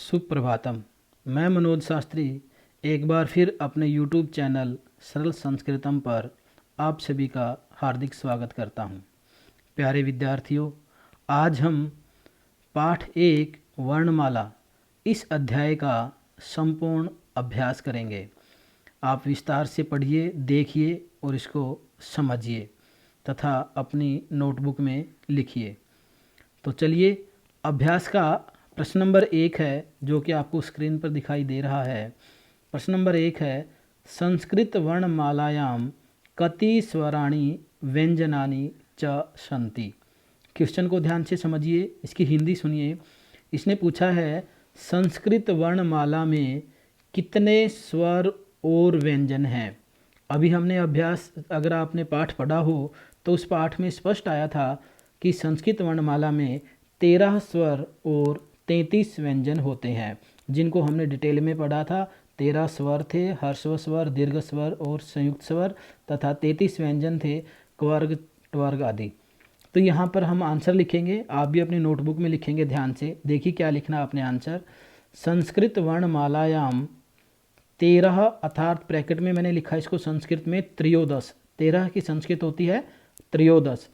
सुप्रभातम। मैं मनोज शास्त्री एक बार फिर अपने YouTube चैनल सरल संस्कृतम पर आप सभी का हार्दिक स्वागत करता हूं। प्यारे विद्यार्थियों, आज हम पाठ 1 वर्णमाला इस अध्याय का संपूर्ण अभ्यास करेंगे। आप विस्तार से पढ़िए, देखिए और इसको समझिए तथा अपनी नोटबुक में लिखिए। तो चलिए, अभ्यास का प्रश्न नंबर 1 है जो कि आपको स्क्रीन पर दिखाई दे रहा है। प्रश्न नंबर 1 है, संस्कृत वर्णमालायाम कति स्वराणि व्यंजनानि च सन्ति। क्वेश्चन को ध्यान से समझिए, इसकी हिंदी सुनिए। इसने पूछा है संस्कृत वर्णमाला में कितने स्वर और व्यंजन हैं। अभी हमने अभ्यास, अगर आपने पाठ पढ़ा हो तो उस पाठ में स्पष्ट आया था कि संस्कृत वर्णमाला में 13 स्वर और 33 व्यंजन होते हैं, जिनको हमने डिटेल में पढ़ा था। 13 स्वर थे, ह्रस्व स्वर, दीर्घ स्वर और संयुक्त स्वर, तथा 33 व्यंजन थे, क्वर्ग, ट्वर्ग आदि। तो यहाँ पर हम आंसर लिखेंगे, आप भी अपनी नोटबुक में लिखेंगे। ध्यान से देखिए क्या लिखना आपने आंसर। संस्कृत वर्णमालायाम 13 अर्थात ब्रैकेट में मैंने लिखा इसको संस्कृत में त्रयोदश। 13 की संस्कृत होती है त्रयोदश।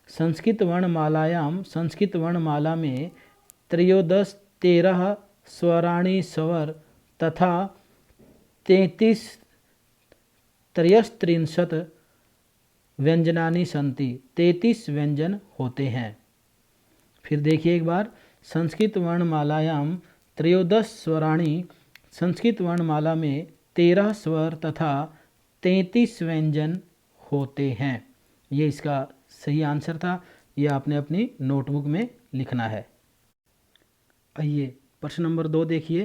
संस्कृत वर्णमाला में त्रयोदश 13 स्वराणि स्वर तथा 33 त्रयस्त्रिंशत् व्यंजनानि सन्ति। 33 व्यंजन होते हैं। फिर देखिए एक बार, संस्कृत वर्णमालायाम त्रयोदश स्वराणि, संस्कृत वर्णमाला में 13 स्वर तथा 33 व्यंजन होते हैं। ये इसका सही आंसर था। ये आपने अपनी नोटबुक में लिखना है। आइए प्रश्न नंबर 2 देखिए।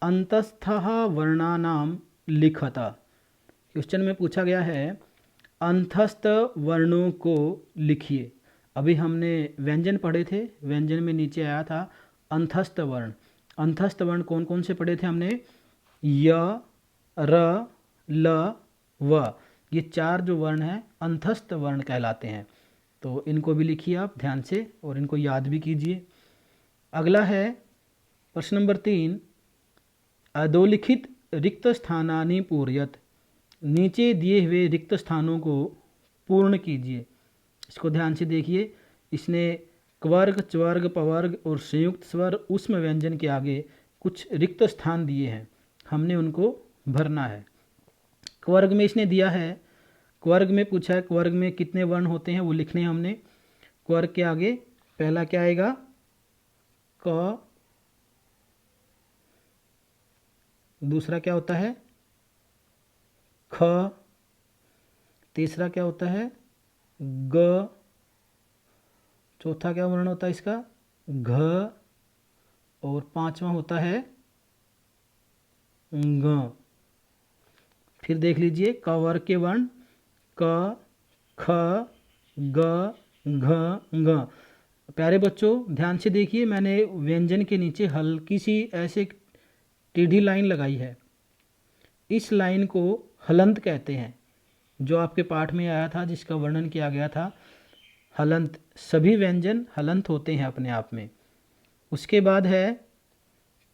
अंतस्थः वर्णानाम लिखत। क्वेश्चन में पूछा गया है अंतस्थ वर्णों को लिखिए। अभी हमने व्यंजन पढ़े थे, व्यंजन में नीचे आया था अंतस्थ वर्ण। अंतस्थ वर्ण कौन कौन से पढ़े थे हमने? य, र, ल, व। ये 4 जो वर्ण हैं अंतस्थ वर्ण कहलाते हैं। तो इनको भी लिखिए आप ध्यान से और इनको याद भी कीजिए। अगला है प्रश्न नंबर 3, अधोलिखित रिक्त स्थानानि पूरयत। नीचे दिए हुए रिक्त स्थानों को पूर्ण कीजिए। इसको ध्यान से देखिए। इसने क्वर्ग, च्वर्ग, पवर्ग और संयुक्त स्वर उष्म व्यंजन के आगे कुछ रिक्त स्थान दिए हैं, हमने उनको भरना है। क्वर्ग में इसने दिया है, क्वर्ग में पूछा है क्वर्ग में कितने वर्ण होते हैं, वो लिखने हैं हमने। क्वर्ग के आगे पहला क्या आएगा? क। दूसरा क्या होता है? ख। तीसरा क्या होता है? ग। चौथा क्या वर्ण होता है इसका? घ। और 5वां होता है ङ। फिर देख लीजिए क वर्ग के वर्ण क, ख, ग, घ, ङ। प्यारे बच्चों ध्यान से देखिए, मैंने व्यंजन के नीचे हल्की सी ऐसे टेढ़ी लाइन लगाई है। इस लाइन को हलंत कहते हैं, जो आपके पाठ में आया था, जिसका वर्णन किया गया था। हलंत, सभी व्यंजन हलंत होते हैं अपने आप में। उसके बाद है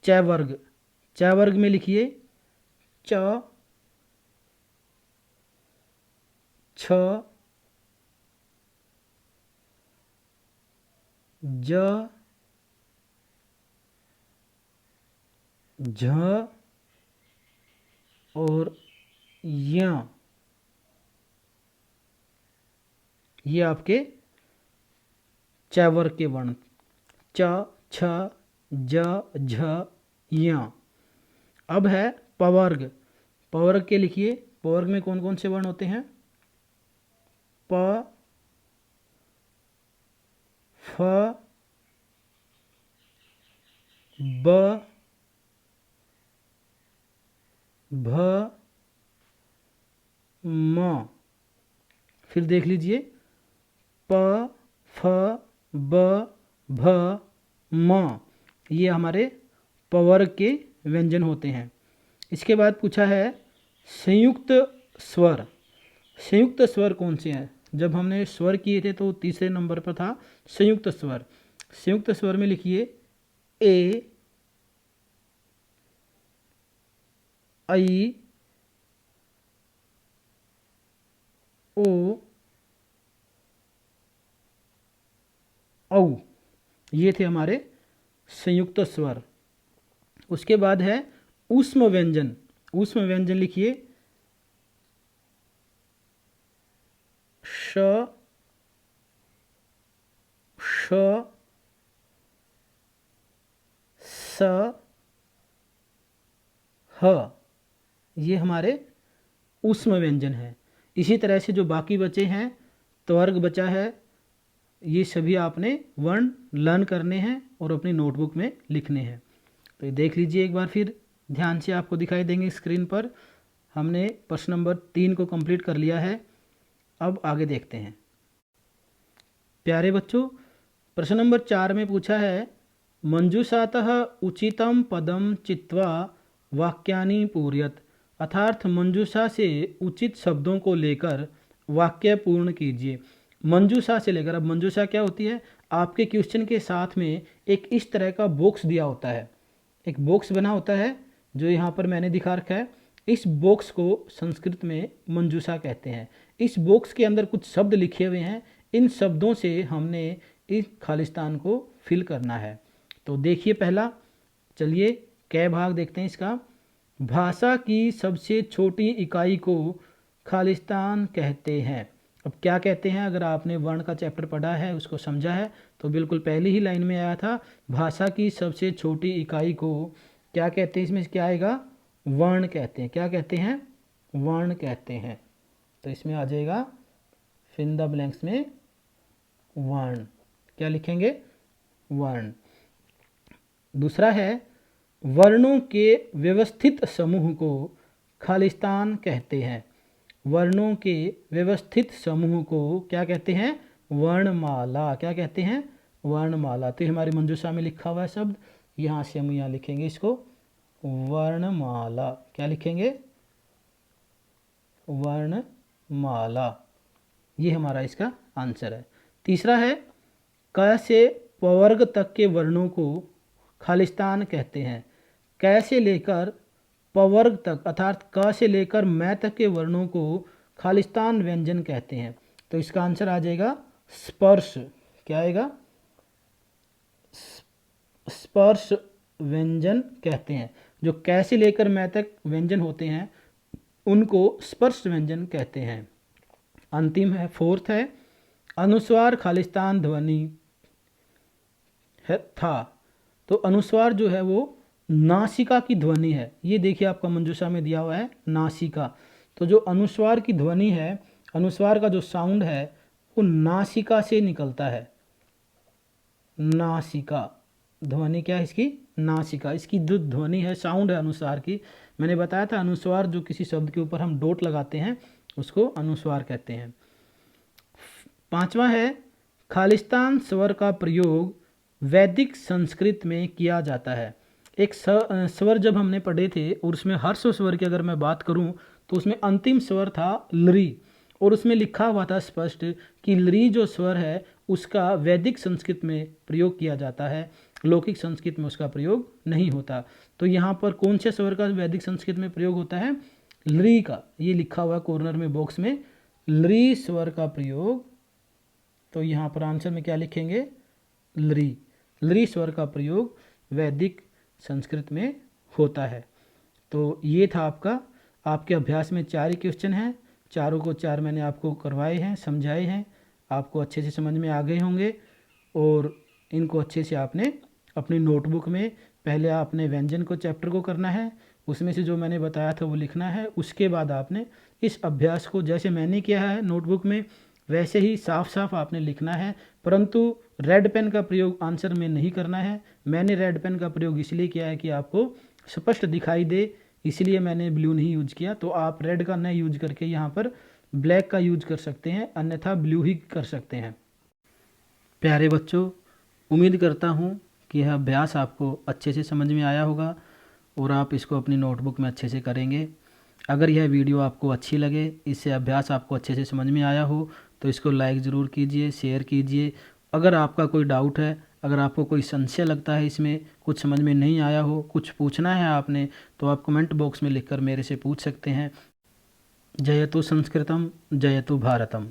च वर्ग। च वर्ग में लिखिए च, छ, ज, झ और य। ये आपके च वर्ग के वर्ण च, छ, ज, झ, य। अब है पवर्ग। पवर्ग के लिखिए। पवर्ग में कौन कौन से वर्ण होते हैं? प, फ, ब, भ, म। फिर देख लीजिए प, फ, ब, भ, म। ये हमारे पवर्ग के व्यंजन होते हैं। इसके बाद पूछा है संयुक्त स्वर। संयुक्त स्वर कौन से हैं? जब हमने स्वर किए थे तो तीसरे नंबर पर था संयुक्त स्वर। संयुक्त स्वर में लिखिए ए, ऐ ओ औ, ये थे हमारे संयुक्त स्वर। उसके बाद है ऊष्म व्यंजन। ऊष्म व्यंजन लिखिए श, श, स, ह, ये हमारे ऊष्म व्यंजन है। इसी तरह से जो बाकी बचे हैं, त्वर्ग बचा है, ये सभी आपने वर्ण लर्न करने हैं और अपनी नोटबुक में लिखने हैं। तो ये देख लीजिए एक बार फिर ध्यान से, आपको दिखाई देंगे स्क्रीन पर। हमने प्रश्न नंबर 3 को कंप्लीट कर लिया है। अब आगे देखते हैं। प्यारे बच्चों, प्रश्न नंबर 4 में पूछा है मंजूषातः उचितम पदम चित्वा वाक्यानि पूरयत, अर्थात मंजूषा से उचित शब्दों को लेकर वाक्य पूर्ण कीजिए। मंजूषा से लेकर, अब मंजूषा क्या होती है, आपके क्वेश्चन के साथ में एक इस तरह का बॉक्स दिया होता है, एक बॉक्स बना होता है जो यहाँ पर मैंने दिखा रखा है। इस बॉक्स को संस्कृत में मंजूषा कहते हैं। इस बॉक्स के अंदर कुछ शब्द लिखे हुए हैं, इन शब्दों से हमने इस खालिस्तान को फिल करना है। तो देखिए पहला, चलिए कै भाग देखते हैं इसका। भाषा की सबसे छोटी इकाई को खालिस्तान कहते हैं। अब क्या कहते हैं, अगर आपने वर्ण का चैप्टर पढ़ा है, उसको समझा है, तो बिल्कुल पहली ही लाइन में आया था, भाषा की सबसे छोटी इकाई को क्या कहते हैं। इसमें क्या आएगा, वर्ण कहते हैं। क्या कहते हैं, वर्ण कहते हैं। तो इसमें आ जाएगा फिल द ब्लैंक्स में वर्ण। क्या लिखेंगे, वर्ण। दूसरा है वर्णों के व्यवस्थित समूह को खालिस्तान कहते हैं। वर्णों के व्यवस्थित समूह को क्या कहते हैं, वर्णमाला। क्या कहते हैं, वर्णमाला। तो हमारी मंजूषा में लिखा हुआ है शब्द, यहाँ से हम यहाँ लिखेंगे इसको वर्णमाला। क्या लिखेंगे, वर्णमाला। ये हमारा इसका आंसर है। तीसरा है क से पवर्ग तक के वर्णों को खालिस्तान कहते हैं। क से लेकर पवर्ग तक अर्थात क से लेकर मैं तक के वर्णों को खालिस्तान व्यंजन कहते हैं। तो इसका आंसर आ जाएगा स्पर्श। क्या आएगा, स्पर्श व्यंजन कहते हैं। जो क से लेकर मैं तक व्यंजन होते हैं उनको स्पर्श व्यंजन कहते हैं। अंतिम है, फोर्थ है अनुस्वार खालिस्तान ध्वनि है था। तो अनुस्वार जो है वो नासिका की ध्वनि है। ये देखिए आपका मंजूषा में दिया हुआ है नासिका। तो जो अनुस्वार की ध्वनि है, अनुस्वार का जो साउंड है वो नासिका से निकलता है। नासिका ध्वनि क्या है इसकी, नासिका। इसकी जो ध्वनि है, साउंड है अनुस्वार की, मैंने बताया था अनुस्वार जो किसी शब्द के ऊपर हम डॉट लगाते हैं उसको अनुस्वार कहते हैं। पांचवा है खालिस्तान स्वर का प्रयोग वैदिक संस्कृत में किया जाता है। एक स्वर जब हमने पढ़े थे और उसमें हर्ष स्वर की अगर मैं बात करूं तो उसमें अंतिम स्वर था लरी, और उसमें लिखा हुआ था स्पष्ट कि लरी जो स्वर है उसका वैदिक संस्कृत में प्रयोग किया जाता है, लौकिक संस्कृत में उसका प्रयोग नहीं होता। तो यहाँ पर कौन से स्वर का वैदिक संस्कृत में प्रयोग होता है, लरी का। ये लिखा हुआ कॉर्नर में बॉक्स में लरी स्वर का प्रयोग। तो यहाँ पर आंसर में क्या लिखेंगे, लरी। लरी स्वर का प्रयोग वैदिक संस्कृत में होता है। तो ये था आपके अभ्यास में 4 ही क्वेश्चन हैं। चारों को 4 मैंने आपको करवाए हैं, समझाए हैं, आपको अच्छे से समझ में आ गए होंगे। और इनको अच्छे से आपने अपनी नोटबुक में पहले आपने व्यंजन को चैप्टर को करना है, उसमें से जो मैंने बताया था वो लिखना है। उसके बाद आपने इस अभ्यास को जैसे मैंने किया है नोटबुक में वैसे ही साफ साफ आपने लिखना है, परंतु रेड पेन का प्रयोग आंसर में नहीं करना है। मैंने रेड पेन का प्रयोग इसलिए किया है कि आपको स्पष्ट दिखाई दे, इसलिए मैंने ब्लू नहीं यूज किया। तो आप रेड का न यूज करके यहाँ पर ब्लैक का यूज कर सकते हैं, अन्यथा ब्लू ही कर सकते हैं। प्यारे बच्चों, उम्मीद करता हूँ कि यह अभ्यास आपको अच्छे से समझ में आया होगा और आप इसको अपनी नोटबुक में अच्छे से करेंगे। अगर यह वीडियो आपको अच्छी लगे, इससे अभ्यास आपको अच्छे से समझ में आया हो, तो इसको लाइक ज़रूर कीजिए, शेयर कीजिए। अगर आपका कोई डाउट है, अगर आपको कोई संशय लगता है, इसमें कुछ समझ में नहीं आया हो, कुछ पूछना है आपने, तो आप कमेंट बॉक्स में लिखकर मेरे से पूछ सकते हैं। जयतु संस्कृतम, जयतु भारतम।